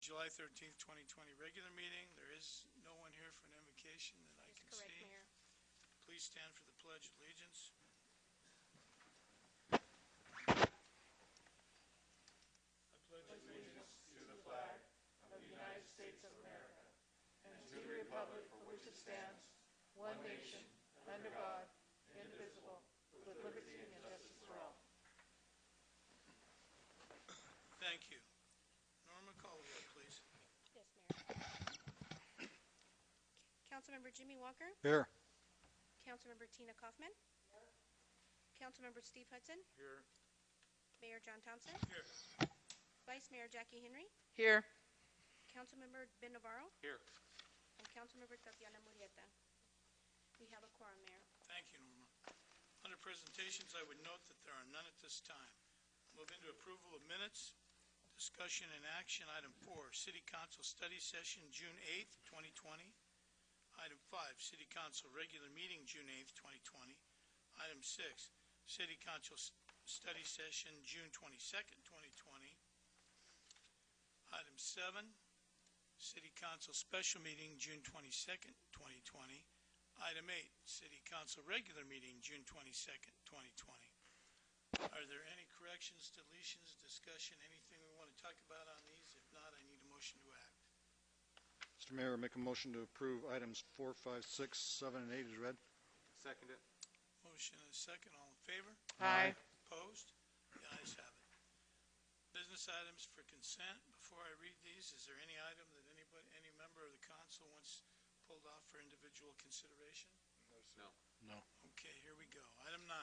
July 13th, 2020 regular meeting. There is no one here for an invocation that I can Correct, see. Mayor. Please stand for the Pledge of Allegiance. I pledge allegiance To the flag of the United States of America and to the republic for which it stands, one nation, under God, indivisible, with liberty and justice for all. Thank you. Norma, call the roll, please. Yes, Mayor. Councilmember Jimmy Walker. Here. Councilmember Tina Kaufman. Here. Councilmember Steve Hudson. Here. Mayor John Thompson. Here. Vice Mayor Jackie Henry. Here. Councilmember Ben Navarro. Here. And Councilmember Tatiana Murrieta. We have a quorum, Mayor. Thank you, Norma. Under presentations, I would note that there are none at this time. Move into approval of minutes. Discussion and action. Item 4, City Council Study Session, June 8th, 2020. Item 5, City Council Regular Meeting, June 8th, 2020. Item 6, City Council Study Session, June 22nd, 2020. Item 7, City Council Special Meeting, June 22nd, 2020. Item 8, City Council Regular Meeting, June 22nd, 2020. Are there any corrections, deletions, discussion, anything we want to talk about on these? If not, I need a motion to act. Mr. Mayor, make a motion to approve items 4, 5, 6, 7, and 8 as read. Second it. Motion and a second. All in favor? Aye. Opposed? The ayes have it. Business items for consent. Before I read these, is there any item that any member of the council wants pulled off for individual consideration? No. No. Okay, here we go. Item 9.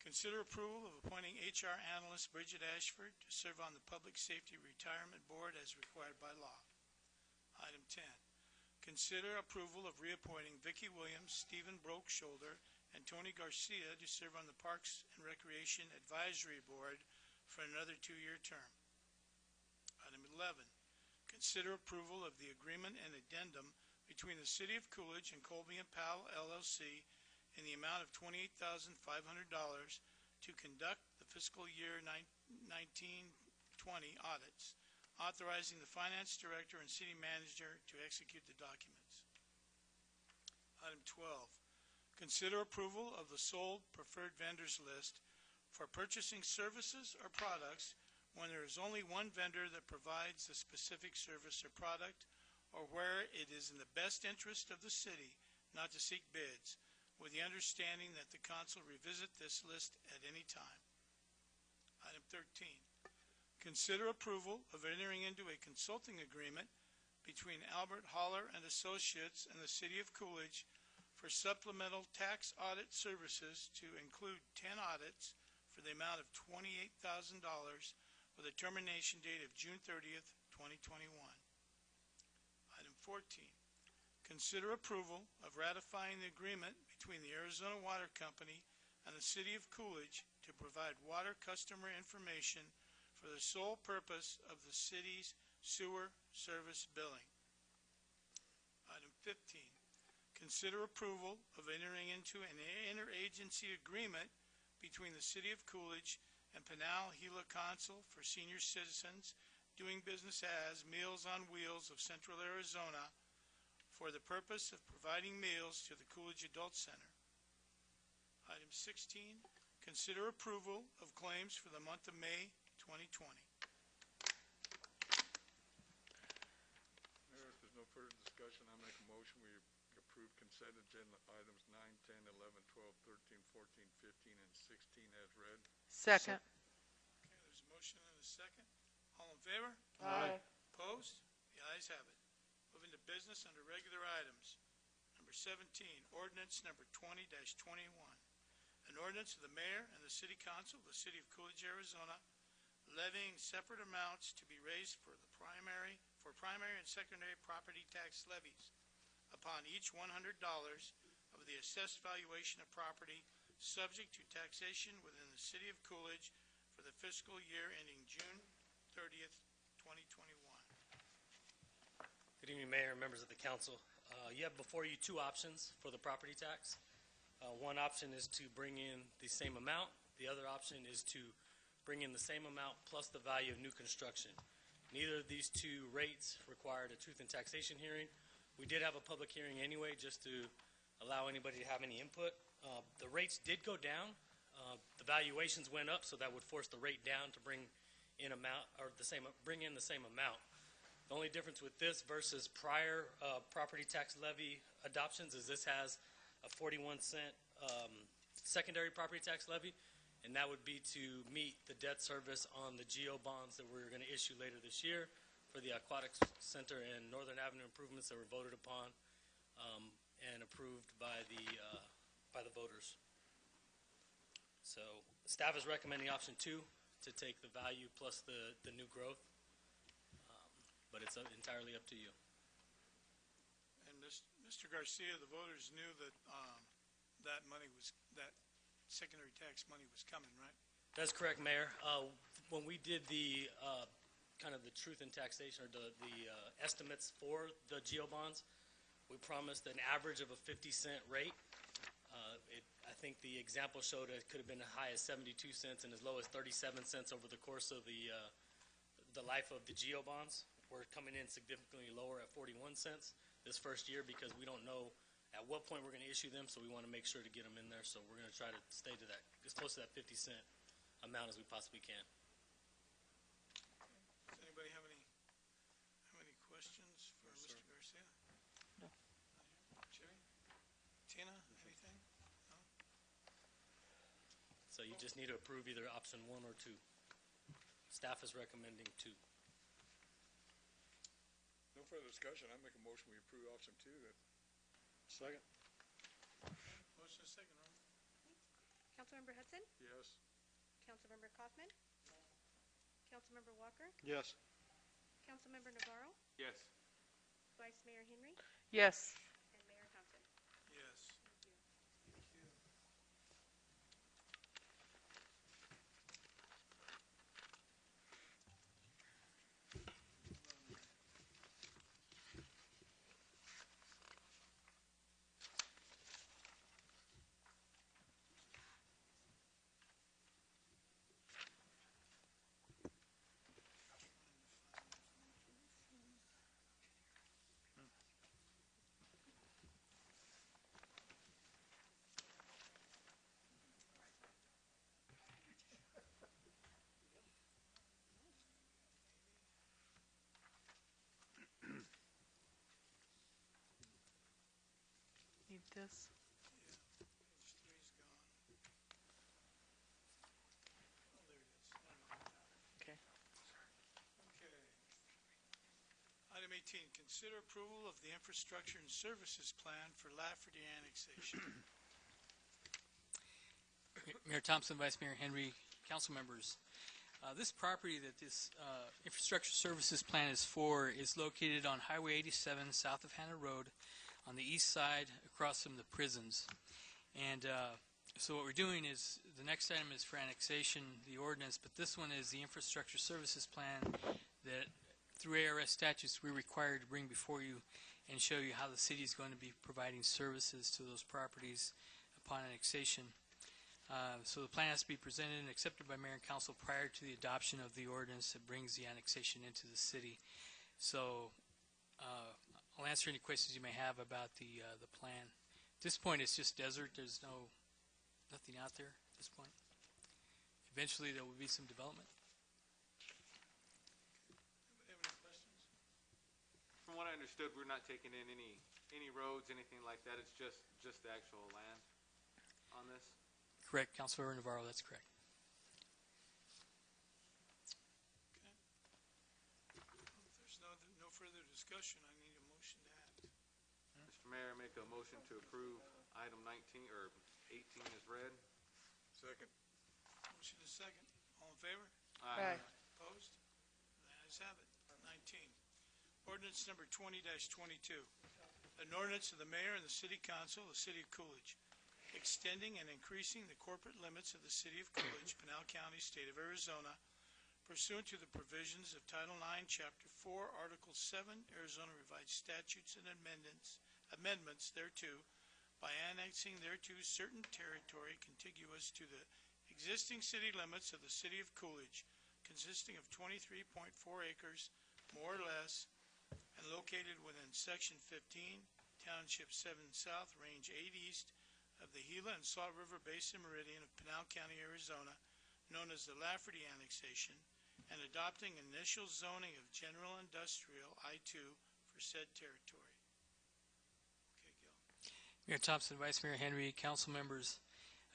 Consider approval of appointing HR analyst Bridget Ashford to serve on the Public Safety Retirement Board as required by law. Item 10. Consider approval of reappointing Vicki Williams, Stephen Broke-Shoulder, and Tony Garcia to serve on the Parks and Recreation Advisory Board for another 2-year term. Item 11. Consider approval of the agreement and addendum between the City of Coolidge and Colby & Powell, LLC in the amount of $28,500 to conduct the fiscal year 1920 audits, authorizing the Finance Director and City Manager to execute the documents. Item 12. Consider approval of the sole preferred vendors list for purchasing services or products when there is only one vendor that provides the specific service or product, or where it is in the best interest of the city not to seek bids, with the understanding that the council revisit this list at any time. Item 13. Consider approval of entering into a consulting agreement between Albert Holler and Associates and the City of Coolidge for supplemental tax audit services to include 10 audits for the amount of $28,000 with a termination date of June 30th, 2021. Item 14. Consider approval of ratifying the agreement between the Arizona Water Company and the City of Coolidge to provide water customer information for the sole purpose of the city's sewer service billing. Item 15. Consider approval of entering into an interagency agreement between the City of Coolidge and Pinal Gila Council for Senior Citizens doing business as Meals on Wheels of Central Arizona for the purpose of providing meals to the Coolidge Adult Center. Item 16, consider approval of claims for the month of May 2020. Mayor, if there's no further discussion, I'll make a motion. We approve consent agenda items 9, 10, 11, 12, 13, 14, 15, and 16 as read. Second. Okay, there's a motion and a second. All in favor? Aye. Opposed? The ayes have it. Moving to business under regular items. Number 17, ordinance number 20-21. An ordinance of the mayor and the city council of the city of Coolidge, Arizona, levying separate amounts to be raised for primary and secondary property tax levies upon each $100 of the assessed valuation of property subject to taxation within the city of Coolidge for the fiscal year ending June 30th, 2021. Good evening, Mayor and members of the council. You have before you 2 options for the property tax. One option is to bring in the same amount. The other option is to bring in the same amount plus the value of new construction. Neither of these two rates required a truth in taxation hearing. We did have a public hearing anyway, just to allow anybody to have any input. The rates did go down. The valuations went up, so that would force the rate down to bring in the same amount. The only difference with this versus prior property tax levy adoptions is this has a 41-cent secondary property tax levy, and that would be to meet the debt service on the GO bonds that we're going to issue later this year for the Aquatics Center and Northern Avenue improvements that were voted upon and approved by the voters. So staff is recommending option 2 to take the value plus the new growth, but it's entirely up to you. And Mr. Garcia, the voters knew that that secondary tax money was coming, right? That's correct, Mayor. When we did the kind of the truth in taxation or the estimates for the GO bonds, we promised an average of a 50-cent rate. I think the example showed it could have been as high as 72 cents and as low as 37 cents over the course of the life of the GO bonds. We're coming in significantly lower at 41 cents this first year because we don't know at what point we're going to issue them, so we want to make sure to get them in there. So we're going to try to stay to that, as close to that 50-cent amount as we possibly can. Does anybody have any questions for Mr. Garcia? No. Jerry? Tina, anything? No? So you just need to approve either option 1 or 2. Staff is recommending 2. No further discussion. I make a motion we approve option 2. Second. Motion is second, Norman. Councilmember Hudson? Yes. Councilmember Kaufman? Councilmember Walker? Yes. Councilmember Navarro? Yes. Vice Mayor Henry? Yes. And Mayor Thompson? Yes. Thank you. Thank you. Need this? Page 3's gone. Oh, there it is. Okay. Okay. Item 18, consider approval of the infrastructure and services plan for Lafferty annexation. Mayor Thompson, Vice Mayor Henry, council members. This property that this infrastructure services plan is for is located on Highway 87 south of Hannah Road on the east side across from the prisons. And so what we're doing is the next item is for annexation, the ordinance, but this one is the infrastructure services plan that through ARS statutes we're required to bring before you and show you how the city is going to be providing services to those properties upon annexation. So the plan has to be presented and accepted by Mayor and Council prior to the adoption of the ordinance that brings the annexation into the city. So I'll answer any questions you may have about the plan. At this point, it's just desert. There's nothing out there at this point. Eventually, there will be some development. Anybody have any questions? From what I understood, we're not taking in any roads, anything like that. It's just the actual land on this. Correct, Councilmember Navarro, that's correct. Okay. If there's no further discussion, I need a motion to act. Mr. Mayor, I make a motion to approve item 19 or 18 as read. Second. Motion is second. All in favor? Aye. Opposed? The ayes have it. 19. Ordinance number 20-22. An ordinance of the mayor and the city council of the city of Coolidge, extending and increasing the corporate limits of the city of Coolidge, Pinal County, state of Arizona, pursuant to the provisions of Title IX, Chapter 4, Article 7, Arizona Revised Statutes and amendments thereto, by annexing thereto certain territory contiguous to the existing city limits of the city of Coolidge, consisting of 23.4 acres more or less, and located within Section 15, Township 7 South, Range 8 East of the Gila and Salt River Basin Meridian of Pinal County, Arizona, known as the Lafferty Annexation, and adopting initial zoning of general industrial I-2 for said territory. Okay, Gil. Mayor Thompson, Vice Mayor Henry, council members.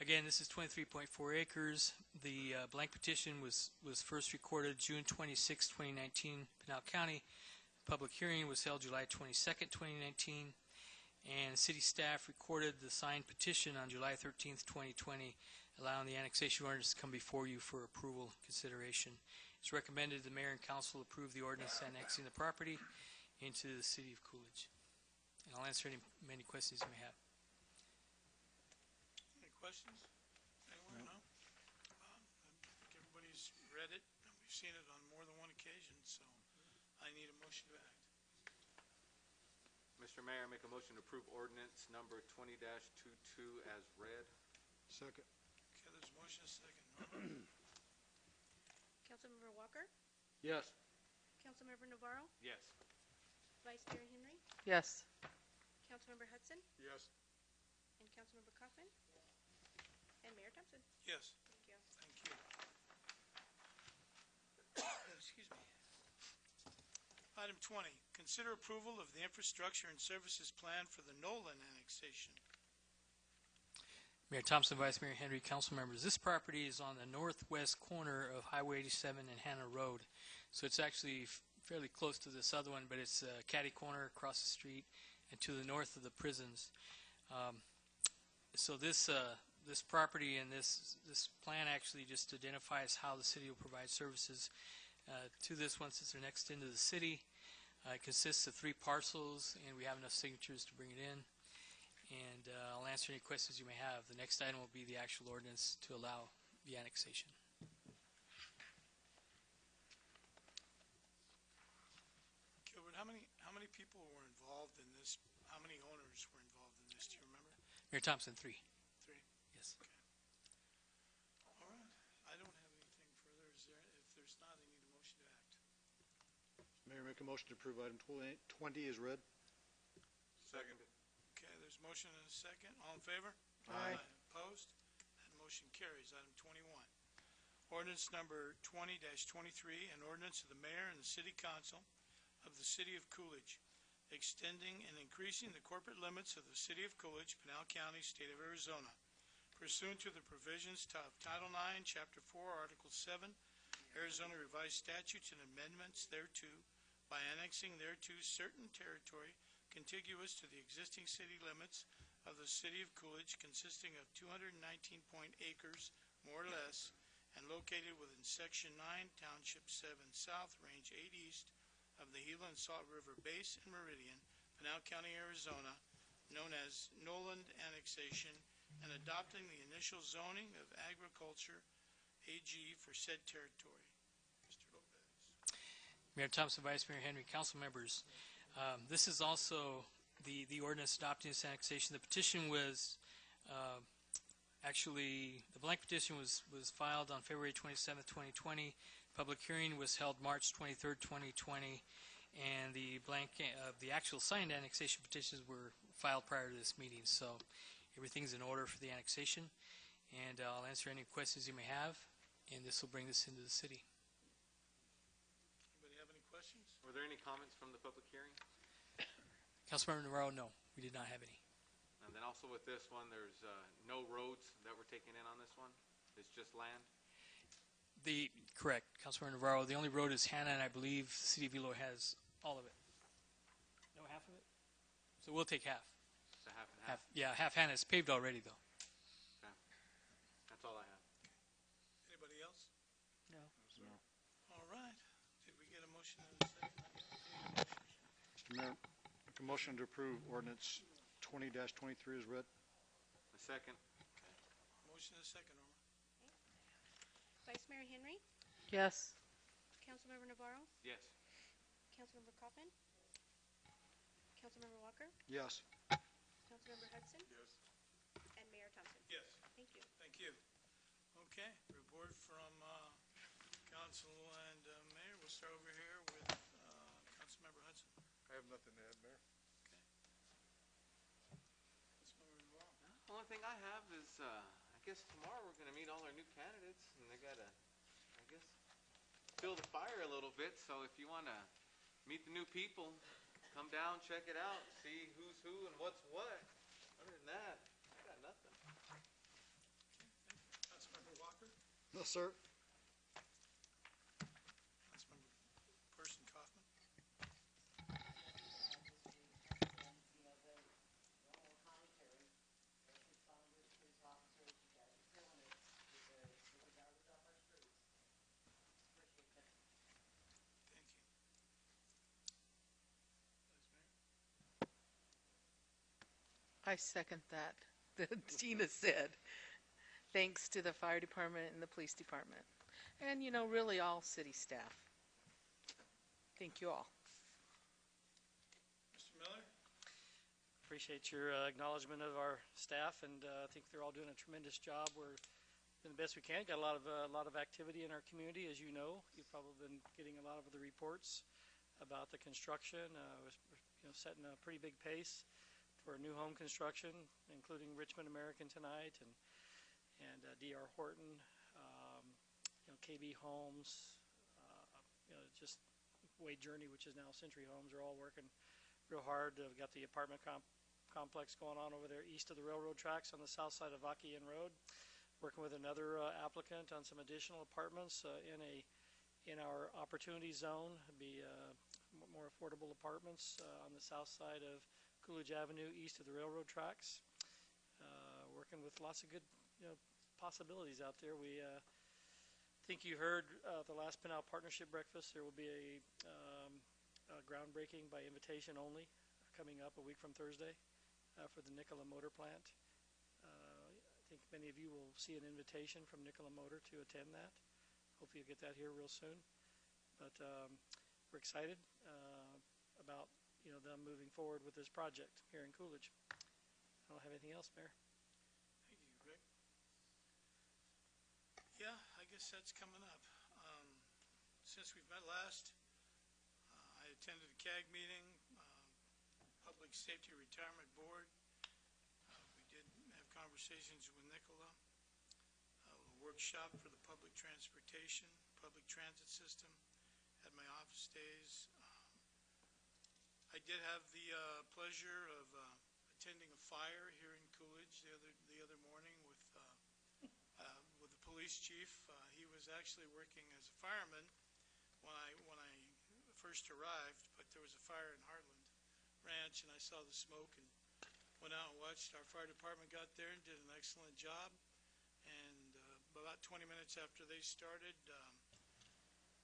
Again, this is 23.4 acres. The blank petition was first recorded June 26, 2019, Pinal County. Public hearing was held July 22nd, 2019. And city staff recorded the signed petition on July 13th, 2020, allowing the annexation ordinance to come before you for approval and consideration. It's recommended the mayor and council approve the ordinance annexing the property into the city of Coolidge. And I'll answer many questions you may have. Any questions? Anyone? No? I think everybody's read it, and we've seen it on more than one occasion, so I need a motion to act. Mr. Mayor, I make a motion to approve ordinance number 20-22 as read. Second. Okay, there's a motion, a second. Norma? Councilmember Walker? Yes. Councilmember Navarro? Yes. Vice Mayor Henry? Yes. Councilmember Hudson? Yes. And Councilmember Kaufman? And Mayor Thompson? Yes. Thank you. Thank you. Excuse me. Item 20, consider approval of the infrastructure and services plan for the Nolan annexation. Mayor Thompson, Vice Mayor Henry, council members, this property is on the northwest corner of Highway 87 and Hannah Road. So it's actually fairly close to this other one, but it's a catty corner across the street and to the north of the prisons. So this property and this plan actually just identifies how the city will provide services to this one since they're next into the city. It consists of 3 parcels, and we have enough signatures to bring it in. And I'll answer any questions you may have. The next item will be the actual ordinance to allow the annexation. Gilbert, how many people were involved in this? How many owners were involved in this? Do you remember? Mayor Thompson, 3. 3. Yes. Okay. All right. I don't have anything further. Is there? If there's not, I need a motion to act. Mayor, make a motion to approve item 20 is read. Second. Okay, there's a motion and a second. All in favor? Aye. Opposed? That motion carries. Item 21. Ordinance number 20-23, an ordinance of the mayor and the city council of the city of Coolidge, extending and increasing the corporate limits of the city of Coolidge, Pinal County, state of Arizona, pursuant to the provisions of Title 9, Chapter 4, Article 7, Arizona Revised Statutes and amendments thereto, by annexing thereto certain territory contiguous to the existing city limits of the city of Coolidge, consisting of 219 acres, more or less, and located within Section 9, Township 7 South, Range 8 East of the Gila and Salt River Basin Meridian, Pinal County, Arizona, known as Nolan Annexation, and adopting the initial zoning of agriculture AG for said territory. Mr. Lopez. Mayor Thompson, Vice Mayor Henry, council members, this is also the ordinance adopting this annexation. The petition was actually, the blank petition was filed on February 27th, 2020. Public hearing was held March 23rd, 2020, and the actual signed annexation petitions were filed prior to this meeting. So everything's in order for the annexation, and I'll answer any questions you may have, and this will bring this into the city. Anybody have any questions? Were there any comments from the public hearing? Councilmember Navarro, no, we did not have any. And then also with this one, there's no roads that were taken in on this one? It's just land? Correct, Councilmember Navarro. The only road is Hannah, and I believe the city of Hilo has all of it. No, half of it? So we'll take half. It's a half and half? Yeah, half Hannah is paved already, though. Okay. That's all I have. Anybody else? No. All right. Did we get a motion and a second? Mr. Mayor, make a motion to approve ordinance 20-23 is read. A second? Motion and a second, Norma. Vice Mayor Henry? Yes. Councilmember Navarro? Yes. Councilmember Kaufman? Councilmember Walker? Yes. Councilmember Hudson? Yes. And Mayor Thompson? Yes. Thank you. Thank you. Okay, report from council and mayor. We'll start over here with nothing to add, Mayor. Councilmember Navarro. The only thing I have is, I guess tomorrow we're gonna meet all our new candidates, and they gotta, I guess, fill the fire a little bit, so if you wanna meet the new people, come down, check it out, see who's who and what's what. Other than that, I got nothing. Councilmember Walker. No, sir. Councilmember Person Kaufman. Thank you. Vice Mayor. I second that Tina said. Thanks to the fire department and the police department. And, really all city staff. Thank you all. Mr. Miller. Appreciate your acknowledgement of our staff, and I think they're all doing a tremendous job. We're doing the best we can. Got a lot of activity in our community, as you know. You've probably been getting a lot of the reports about the construction. We're setting a pretty big pace for new home construction, including Richmond American tonight and D.R. Horton, KB Homes, just Wade Journey, which is now Century Homes, are all working real hard. We've got the apartment complex going on over there east of the railroad tracks on the south side of Vakian Road. Working with another applicant on some additional apartments in our opportunity zone. It'd be more affordable apartments on the south side of Coolidge Avenue east of the railroad tracks. Working with lots of good possibilities out there. We think you heard the last Pinal Partnership Breakfast. There will be a groundbreaking by invitation only coming up a week from Thursday for the Nikola Motor Plant. I think many of you will see an invitation from Nikola Motor to attend that. Hopefully you'll get that here real soon. But we're excited about them moving forward with this project here in Coolidge. I don't have anything else, Mayor. Thank you, Rick. Yeah, I guess that's coming up. Since we've met last, I attended a CAG meeting, Public Safety Retirement Board. We did have conversations with Nikola, a workshop for the public transportation, public transit system at my office days. I did have the pleasure of attending a fire here in Coolidge the other morning with the police chief. He was actually working as a fireman when I first arrived, but there was a fire in Heartland Ranch, and I saw the smoke and went out and watched. Our fire department got there and did an excellent job. And about 20 minutes after they started,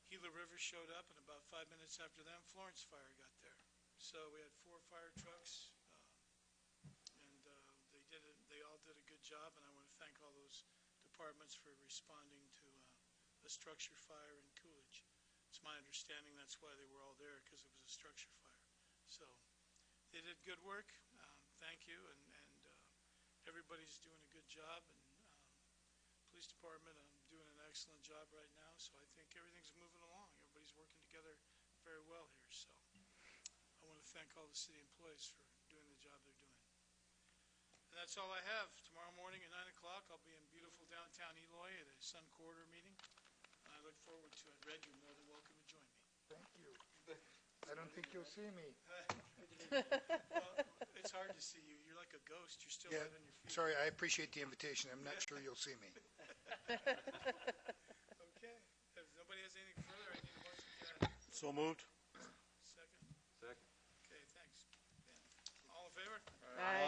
Gila River showed up, and about 5 minutes after them, Florence Fire got there. So we had 4 fire trucks, and they all did a good job, and I want to thank all those departments for responding to a structure fire in Coolidge. It's my understanding that's why they were all there, because it was a structure fire. So they did good work. Thank you, and everybody's doing a good job, and police department doing an excellent job right now, so I think everything's moving along. Everybody's working together very well here, so I want to thank all the city employees for doing the job they're doing. And that's all I have. Tomorrow morning at 9 o'clock, I'll be in beautiful downtown Eloy at a Sun Corridor meeting, and I look forward to it. Red, you're more than welcome to join me. Thank you. I don't think you'll see me. Well, it's hard to see you. You're like a ghost. You're still Yeah, right on your feet. sorry, I appreciate the invitation. I'm not sure you'll see me. Okay. If nobody has anything further, I need a motion to adjourn. So moved. Second. Second. Okay, thanks. All in favor? Aye.